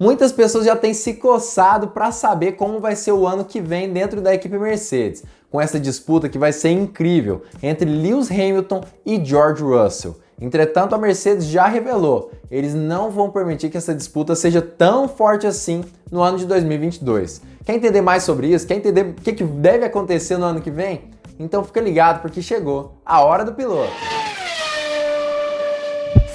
Muitas pessoas já têm se coçado para saber como vai ser o ano que vem dentro da equipe Mercedes, com essa disputa que vai ser incrível entre Lewis Hamilton e George Russell. Entretanto, a Mercedes já revelou, eles não vão permitir que essa disputa seja tão forte assim no ano de 2022. Quer entender mais sobre isso? Quer entender o que deve acontecer no ano que vem? Então fica ligado porque chegou a hora do piloto.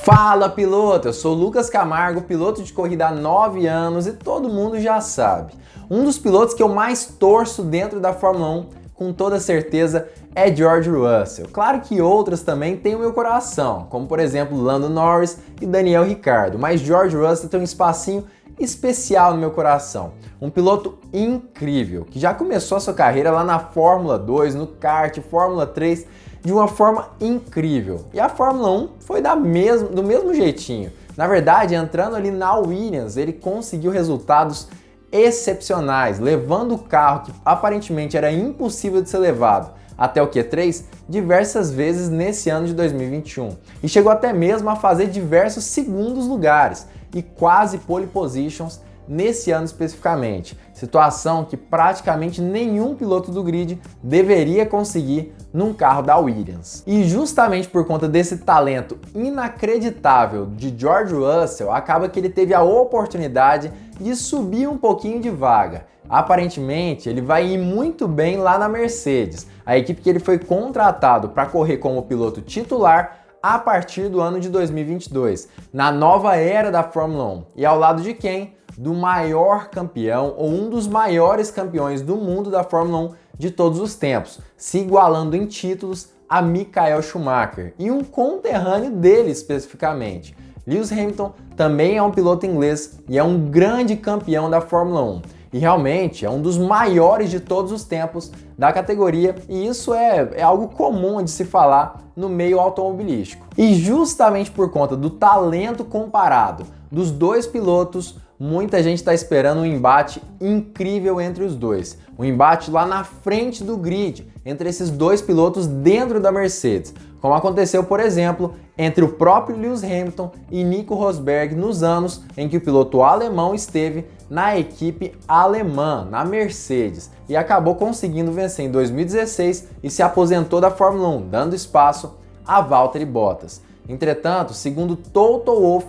Fala piloto, eu sou Lucas Camargo, piloto de corrida há 9 anos e todo mundo já sabe. Um dos pilotos que eu mais torço dentro da Fórmula 1, com toda certeza, é George Russell. Claro que outras também têm o meu coração, como por exemplo Lando Norris e Daniel Ricciardo, mas George Russell tem um espacinho especial no meu coração. Um piloto incrível, que já começou a sua carreira lá na Fórmula 2, no kart, Fórmula 3, de uma forma incrível. E a Fórmula 1 foi do mesmo jeitinho. Na verdade, entrando ali na Williams, ele conseguiu resultados excepcionais, levando o carro que aparentemente era impossível de ser levado até o Q3 diversas vezes nesse ano de 2021. E chegou até mesmo a fazer diversos segundos lugares e quase pole positions nesse ano especificamente, situação que praticamente nenhum piloto do grid deveria conseguir num carro da Williams. E justamente por conta desse talento inacreditável de George Russell, acaba que ele teve a oportunidade de subir um pouquinho de vaga. Aparentemente, ele vai ir muito bem lá na Mercedes, a equipe que ele foi contratado para correr como piloto titular a partir do ano de 2022, na nova era da Fórmula 1. E ao lado de quem? Do maior campeão ou um dos maiores campeões do mundo da Fórmula 1 de todos os tempos, se igualando em títulos a Michael Schumacher e um conterrâneo dele especificamente. Lewis Hamilton também é um piloto inglês e é um grande campeão da Fórmula 1. E realmente é um dos maiores de todos os tempos da categoria, e isso é algo comum de se falar no meio automobilístico. E justamente por conta do talento comparado dos dois pilotos, muita gente está esperando um embate incrível entre os dois. Um embate lá na frente do grid, entre esses dois pilotos dentro da Mercedes, como aconteceu, por exemplo, entre o próprio Lewis Hamilton e Nico Rosberg nos anos em que o piloto alemão esteve na equipe alemã, na Mercedes, e acabou conseguindo vencer em 2016 e se aposentou da Fórmula 1, dando espaço a Valtteri Bottas. Entretanto, segundo Toto Wolff,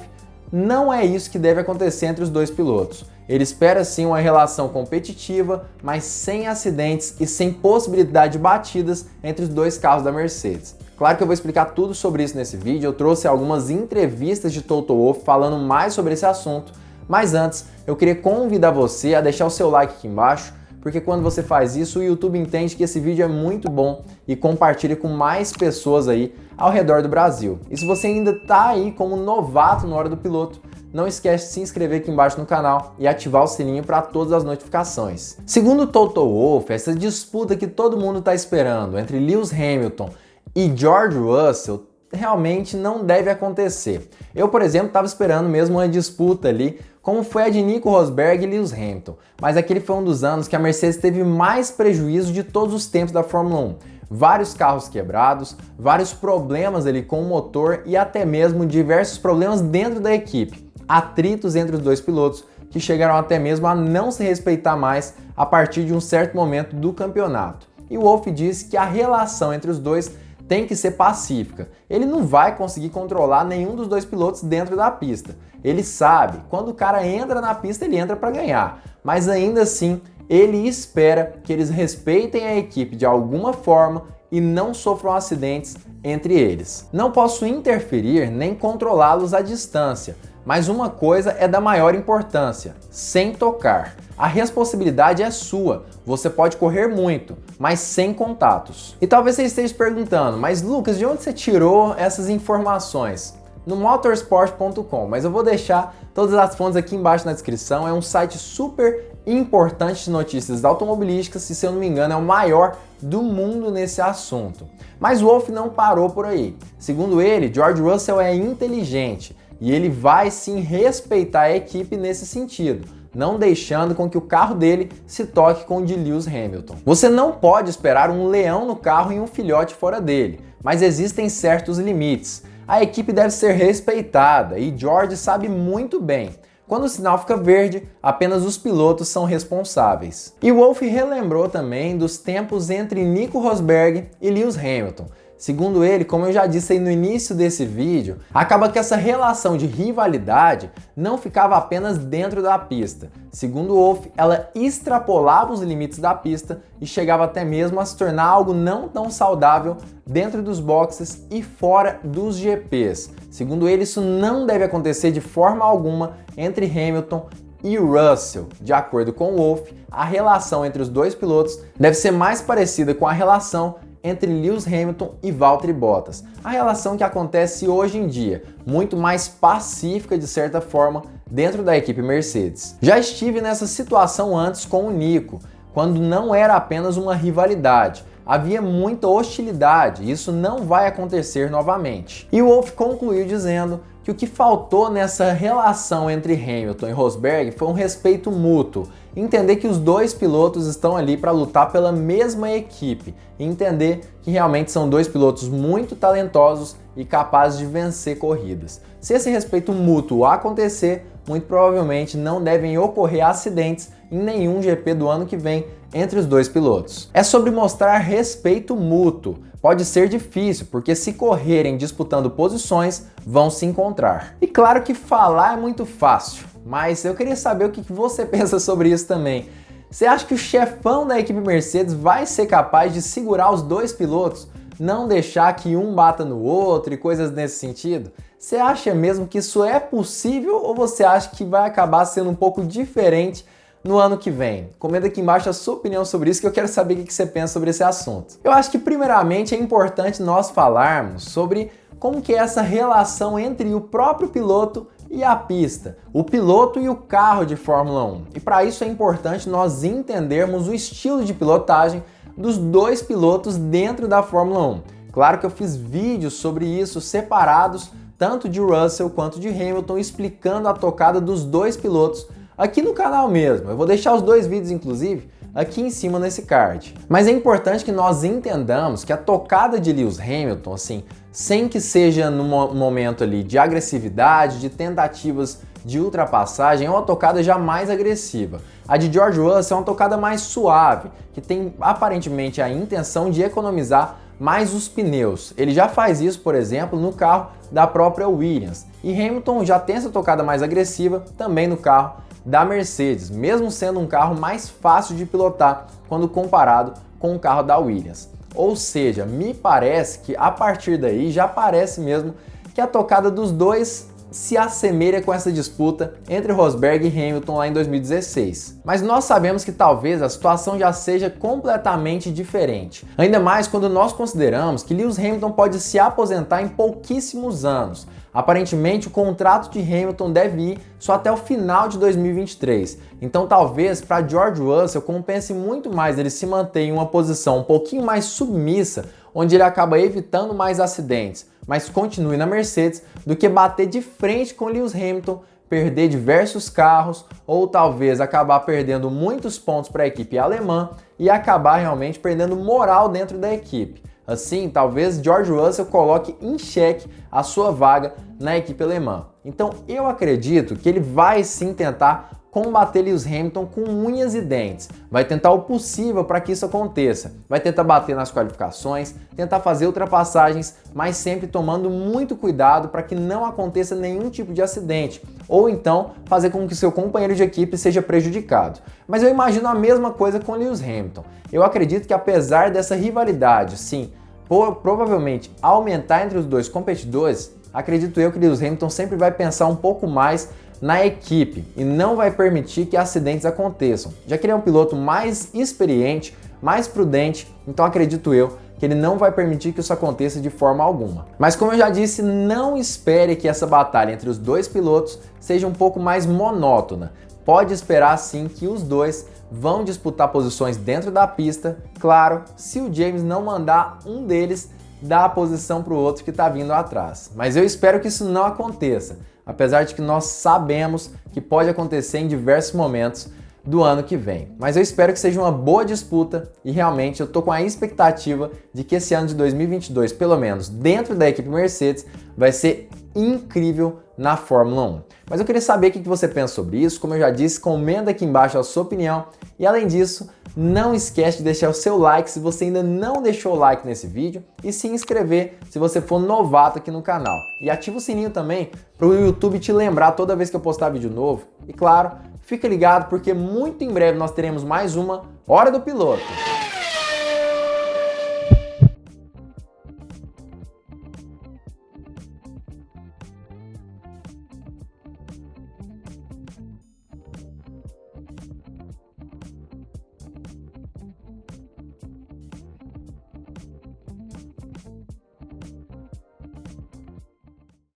não é isso que deve acontecer entre os dois pilotos. Ele espera sim uma relação competitiva, mas sem acidentes e sem possibilidade de batidas entre os dois carros da Mercedes. Claro que eu vou explicar tudo sobre isso nesse vídeo, eu trouxe algumas entrevistas de Toto Wolff falando mais sobre esse assunto, mas antes eu queria convidar você a deixar o seu like aqui embaixo, porque quando você faz isso, o YouTube entende que esse vídeo é muito bom e compartilha com mais pessoas aí ao redor do Brasil. E se você ainda está aí como novato na hora do piloto, não esquece de se inscrever aqui embaixo no canal e ativar o sininho para todas as notificações. Segundo Toto Wolff, essa disputa que todo mundo está esperando entre Lewis Hamilton e George Russell realmente não deve acontecer. Eu, por exemplo, estava esperando mesmo uma disputa ali, como foi a de Nico Rosberg e Lewis Hamilton, mas aquele foi um dos anos que a Mercedes teve mais prejuízo de todos os tempos da Fórmula 1. Vários carros quebrados, vários problemas ali com o motor e até mesmo diversos problemas dentro da equipe. Atritos entre os dois pilotos que chegaram até mesmo a não se respeitar mais a partir de um certo momento do campeonato. E o Wolff disse que a relação entre os dois tem que ser pacífica. Ele não vai conseguir controlar nenhum dos dois pilotos dentro da pista. Ele sabe, quando o cara entra na pista, ele entra para ganhar. Mas ainda assim, ele espera que eles respeitem a equipe de alguma forma e não sofram acidentes entre eles. Não posso interferir nem controlá-los à distância, mas uma coisa é da maior importância: sem tocar. A responsabilidade é sua, você pode correr muito, mas sem contatos. E talvez você esteja perguntando, mas Lucas, de onde você tirou essas informações? No motorsport.com, mas eu vou deixar todas as fontes aqui embaixo na descrição. É um site super importante de notícias automobilísticas e, se eu não me engano, é o maior do mundo nesse assunto. Mas o Wolff não parou por aí. Segundo ele, George Russell é inteligente e ele vai sim respeitar a equipe nesse sentido, não deixando com que o carro dele se toque com o de Lewis Hamilton. Você não pode esperar um leão no carro e um filhote fora dele, mas existem certos limites. A equipe deve ser respeitada e George sabe muito bem. Quando o sinal fica verde, apenas os pilotos são responsáveis. E Wolff relembrou também dos tempos entre Nico Rosberg e Lewis Hamilton. Segundo ele, como eu já disse aí no início desse vídeo, acaba que essa relação de rivalidade não ficava apenas dentro da pista. Segundo Wolff, ela extrapolava os limites da pista e chegava até mesmo a se tornar algo não tão saudável dentro dos boxes e fora dos GPs. Segundo ele, isso não deve acontecer de forma alguma entre Hamilton e Russell. De acordo com Wolff, a relação entre os dois pilotos deve ser mais parecida com a relação entre Lewis Hamilton e Valtteri Bottas. A relação que acontece hoje em dia, muito mais pacífica de certa forma dentro da equipe Mercedes. Já estive nessa situação antes com o Nico, quando não era apenas uma rivalidade. Havia muita hostilidade e isso não vai acontecer novamente. E o Wolff concluiu dizendo que o que faltou nessa relação entre Hamilton e Rosberg foi um respeito mútuo, entender que os dois pilotos estão ali para lutar pela mesma equipe e entender que realmente são dois pilotos muito talentosos e capazes de vencer corridas. Se esse respeito mútuo acontecer, muito provavelmente não devem ocorrer acidentes em nenhum GP do ano que vem entre os dois pilotos. É sobre mostrar respeito mútuo. Pode ser difícil, porque se correrem disputando posições, vão se encontrar. E claro que falar é muito fácil, mas eu queria saber o que você pensa sobre isso também. Você acha que o chefão da equipe Mercedes vai ser capaz de segurar os dois pilotos, não deixar que um bata no outro e coisas nesse sentido? Você acha mesmo que isso é possível ou você acha que vai acabar sendo um pouco diferente no ano que vem? Comenta aqui embaixo a sua opinião sobre isso, que eu quero saber o que você pensa sobre esse assunto. Eu acho que primeiramente é importante nós falarmos sobre como que é essa relação entre o próprio piloto e a pista, o piloto e o carro de Fórmula 1. E para isso é importante nós entendermos o estilo de pilotagem dos dois pilotos dentro da Fórmula 1. Claro que eu fiz vídeos sobre isso separados, tanto de Russell quanto de Hamilton, explicando a tocada dos dois pilotos aqui no canal mesmo. Eu vou deixar os dois vídeos, inclusive, aqui em cima nesse card. Mas é importante que nós entendamos que a tocada de Lewis Hamilton, assim, sem que seja no momento ali de agressividade, de tentativas de ultrapassagem, é uma tocada já mais agressiva. A de George Russell é uma tocada mais suave, que tem aparentemente a intenção de economizar mais os pneus. Ele já faz isso, por exemplo, no carro da própria Williams. E Hamilton já tem essa tocada mais agressiva também no carro da Mercedes, mesmo sendo um carro mais fácil de pilotar quando comparado com o carro da Williams. Ou seja, me parece que a partir daí já parece mesmo que a tocada dos dois se assemelha com essa disputa entre Rosberg e Hamilton lá em 2016. Mas nós sabemos que talvez a situação já seja completamente diferente. Ainda mais quando nós consideramos que Lewis Hamilton pode se aposentar em pouquíssimos anos. Aparentemente, o contrato de Hamilton deve ir só até o final de 2023. Então, talvez para George Russell compense muito mais ele se manter em uma posição um pouquinho mais submissa, onde ele acaba evitando mais acidentes, mas continue na Mercedes, do que bater de frente com Lewis Hamilton, perder diversos carros ou talvez acabar perdendo muitos pontos para a equipe alemã e acabar realmente perdendo moral dentro da equipe. Assim, talvez George Russell coloque em xeque a sua vaga na equipe alemã. Então, eu acredito que ele vai sim tentar combater Lewis Hamilton com unhas e dentes. Vai tentar o possível para que isso aconteça. Vai tentar bater nas qualificações, tentar fazer ultrapassagens, mas sempre tomando muito cuidado para que não aconteça nenhum tipo de acidente, ou então fazer com que seu companheiro de equipe seja prejudicado. Mas eu imagino a mesma coisa com Lewis Hamilton. Eu acredito que apesar dessa rivalidade, sim, provavelmente aumentar entre os dois competidores, acredito eu que Lewis Hamilton sempre vai pensar um pouco mais na equipe e não vai permitir que acidentes aconteçam, já que ele é um piloto mais experiente, mais prudente, então acredito eu que ele não vai permitir que isso aconteça de forma alguma. Mas como eu já disse, não espere que essa batalha entre os dois pilotos seja um pouco mais monótona. Pode esperar sim que os dois vão disputar posições dentro da pista, claro, se o James não mandar um deles dar a posição para o outro que está vindo atrás. Mas eu espero que isso não aconteça, apesar de que nós sabemos que pode acontecer em diversos momentos do ano que vem. Mas eu espero que seja uma boa disputa e realmente eu tô com a expectativa de que esse ano de 2022, pelo menos dentro da equipe Mercedes, vai ser incrível na Fórmula 1. Mas eu queria saber o que você pensa sobre isso. Como eu já disse, comenta aqui embaixo a sua opinião. E além disso, não esquece de deixar o seu like se você ainda não deixou o like nesse vídeo e se inscrever se você for novato aqui no canal. E ativa o sininho também para o YouTube te lembrar toda vez que eu postar vídeo novo. E claro, fica ligado porque muito em breve nós teremos mais uma Hora do Piloto.